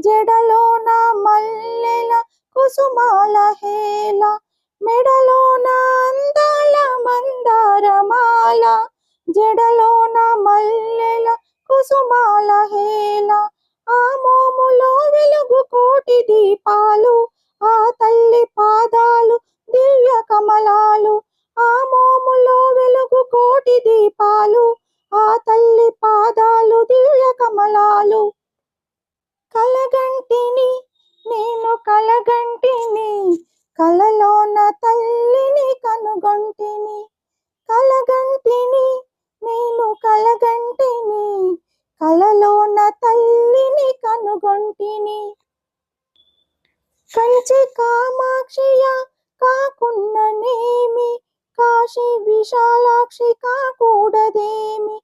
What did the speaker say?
జడలోన మల్లెల కుసుమాల హేళ, మెడలోన అందాల మందారమాల, జడలోన మల్లెల కుసుమాల హేళ, ఆ మోములో వెలుగు కోటి దీపాలు, ఆ తల్లి పాదాలు దివ్య కమలాలు, ఆ మోములో వెలుగు కోటి దీపాలు, ఆ తల్లి పాదాలు దివ్య కమలాలు. కలగంటిని నేను కలగంటిని, కలలోన తల్లిని కనుగొంటిని, కలగంటిని నేను కలగంటిని, కలలోన తల్లిని కనుగొంటిని. కంచి కామాక్షియ కాకున్ననేమి, కాశీ విశాలాక్షి కాకూడదేమి,